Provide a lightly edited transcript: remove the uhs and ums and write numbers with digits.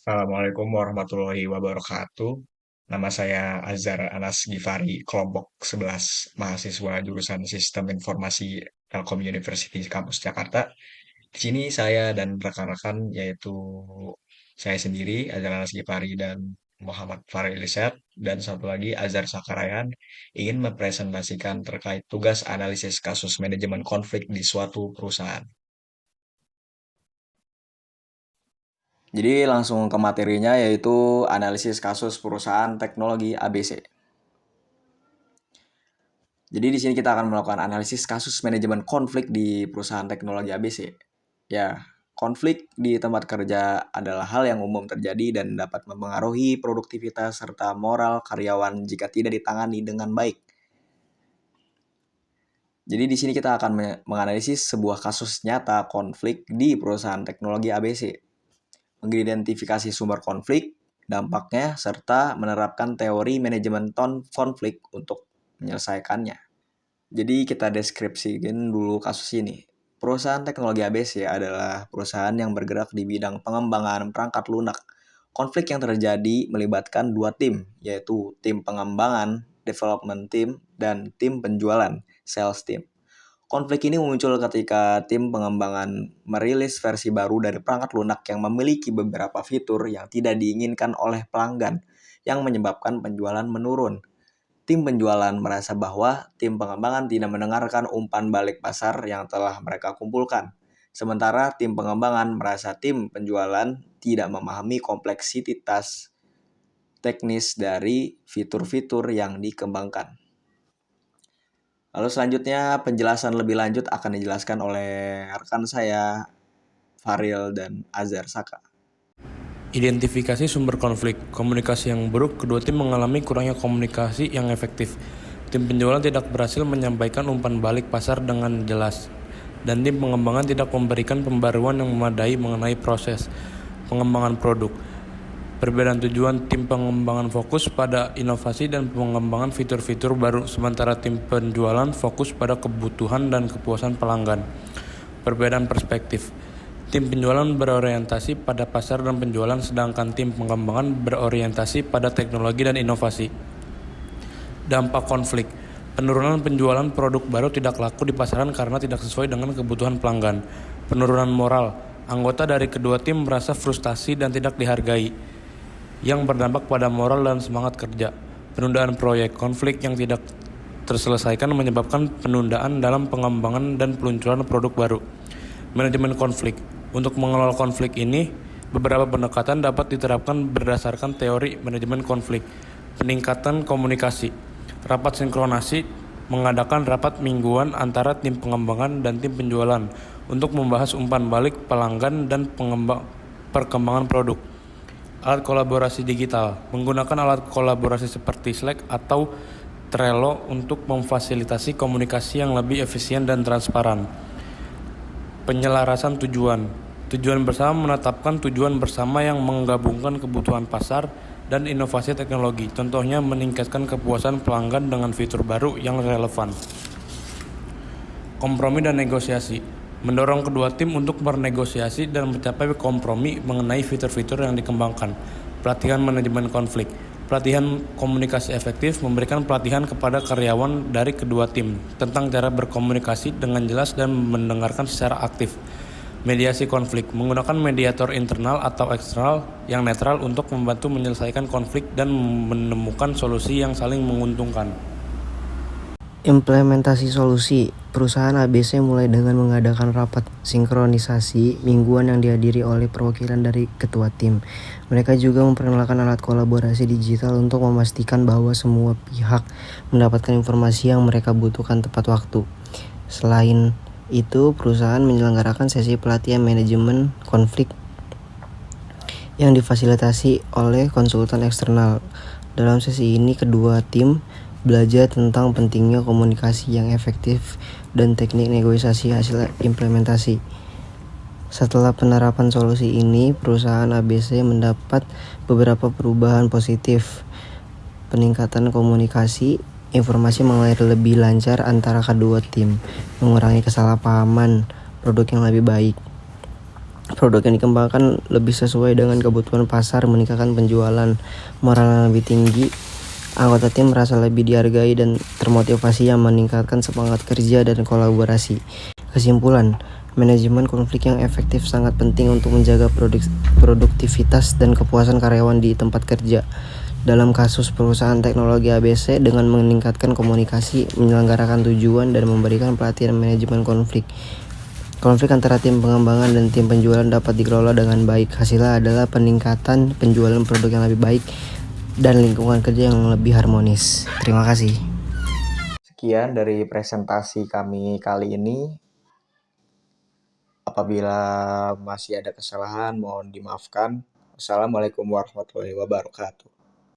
Assalamualaikum warahmatullahi wabarakatuh. Nama saya Azhar Anas Gifari, kelompok 11 mahasiswa jurusan Sistem Informasi Telkom University Kampus Jakarta. Di sini saya dan rekan-rekan yaitu saya sendiri, Azhar Anas Gifari dan Muhammad Faril Ilyas, dan satu lagi Azhar Sakarayan ingin mempresentasikan terkait tugas analisis kasus manajemen konflik di suatu perusahaan. Jadi langsung ke materinya yaitu analisis kasus perusahaan teknologi ABC. Jadi di sini kita akan melakukan analisis kasus manajemen konflik di perusahaan teknologi ABC. Ya, konflik di tempat kerja adalah hal yang umum terjadi dan dapat mempengaruhi produktivitas serta moral karyawan jika tidak ditangani dengan baik. Jadi di sini kita akan menganalisis sebuah kasus nyata konflik di perusahaan teknologi ABC. Mengidentifikasi sumber konflik, dampaknya, serta menerapkan teori manajemen konflik untuk menyelesaikannya. Jadi kita deskripsikan dulu kasus ini. Perusahaan teknologi ABC adalah perusahaan yang bergerak di bidang pengembangan perangkat lunak. Konflik yang terjadi melibatkan dua tim, yaitu tim pengembangan, development team, dan tim penjualan, sales team. Konflik ini muncul ketika tim pengembangan merilis versi baru dari perangkat lunak yang memiliki beberapa fitur yang tidak diinginkan oleh pelanggan, yang menyebabkan penjualan menurun. Tim penjualan merasa bahwa tim pengembangan tidak mendengarkan umpan balik pasar yang telah mereka kumpulkan. Sementara tim pengembangan merasa tim penjualan tidak memahami kompleksitas teknis dari fitur-fitur yang dikembangkan. Lalu selanjutnya penjelasan lebih lanjut akan dijelaskan oleh rekan saya Faril dan Azhar Saka. Identifikasi sumber konflik, komunikasi yang buruk, kedua tim mengalami kurangnya komunikasi yang efektif. Tim penjualan tidak berhasil menyampaikan umpan balik pasar dengan jelas, dan tim pengembangan tidak memberikan pembaruan yang memadai mengenai proses pengembangan produk. Perbedaan tujuan, tim pengembangan fokus pada inovasi dan pengembangan fitur-fitur baru, sementara tim penjualan fokus pada kebutuhan dan kepuasan pelanggan. Perbedaan perspektif, tim penjualan berorientasi pada pasar dan penjualan, sedangkan tim pengembangan berorientasi pada teknologi dan inovasi. Dampak konflik, penurunan penjualan produk baru tidak laku di pasaran karena tidak sesuai dengan kebutuhan pelanggan. Penurunan moral, anggota dari kedua tim merasa frustasi dan tidak dihargai, yang berdampak pada moral dan semangat kerja. Penundaan proyek, konflik yang tidak terselesaikan menyebabkan penundaan dalam pengembangan dan peluncuran produk baru. Manajemen konflik, untuk mengelola konflik ini, beberapa pendekatan dapat diterapkan berdasarkan teori manajemen konflik. Peningkatan komunikasi, rapat sinkronasi, mengadakan rapat mingguan antara tim pengembangan dan tim penjualan untuk membahas umpan balik pelanggan dan perkembangan produk. Alat kolaborasi digital, menggunakan alat kolaborasi seperti Slack atau Trello untuk memfasilitasi komunikasi yang lebih efisien dan transparan. Penyelarasan tujuan, tujuan bersama menetapkan tujuan bersama yang menggabungkan kebutuhan pasar dan inovasi teknologi, contohnya meningkatkan kepuasan pelanggan dengan fitur baru yang relevan. Kompromi dan negosiasi, mendorong kedua tim untuk bernegosiasi dan mencapai kompromi mengenai fitur-fitur yang dikembangkan. Pelatihan manajemen konflik, pelatihan komunikasi efektif, memberikan pelatihan kepada karyawan dari kedua tim tentang cara berkomunikasi dengan jelas dan mendengarkan secara aktif. Mediasi konflik, menggunakan mediator internal atau eksternal yang netral untuk membantu menyelesaikan konflik dan menemukan solusi yang saling menguntungkan. Implementasi solusi, perusahaan ABC mulai dengan mengadakan rapat sinkronisasi mingguan yang dihadiri oleh perwakilan dari ketua tim. Mereka juga memperkenalkan alat kolaborasi digital untuk memastikan bahwa semua pihak mendapatkan informasi yang mereka butuhkan tepat waktu. Selain itu, perusahaan menyelenggarakan sesi pelatihan manajemen konflik yang difasilitasi oleh konsultan eksternal. Dalam sesi ini, kedua tim belajar tentang pentingnya komunikasi yang efektif dan teknik negosiasi hasil implementasi. Setelah penerapan solusi ini, perusahaan ABC mendapat beberapa perubahan positif. Peningkatan komunikasi, informasi mengalir lebih lancar antara kedua tim, mengurangi kesalahpahaman, produk yang lebih baik. Produk yang dikembangkan lebih sesuai dengan kebutuhan pasar, meningkatkan penjualan, moral yang lebih tinggi. Anggota tim merasa lebih dihargai dan termotivasi yang meningkatkan semangat kerja dan kolaborasi. Kesimpulan, manajemen konflik yang efektif sangat penting untuk menjaga produktivitas dan kepuasan karyawan di tempat kerja. Dalam kasus perusahaan teknologi ABC, dengan meningkatkan komunikasi, menyelenggarakan tujuan, dan memberikan pelatihan manajemen konflik. Konflik antara tim pengembangan dan tim penjualan dapat dikelola dengan baik. Hasilnya adalah peningkatan penjualan produk yang lebih baik dan lingkungan kerja yang lebih harmonis. Terima kasih. Sekian dari presentasi kami kali ini. Apabila masih ada kesalahan, mohon dimaafkan. Wassalamualaikum warahmatullahi wabarakatuh.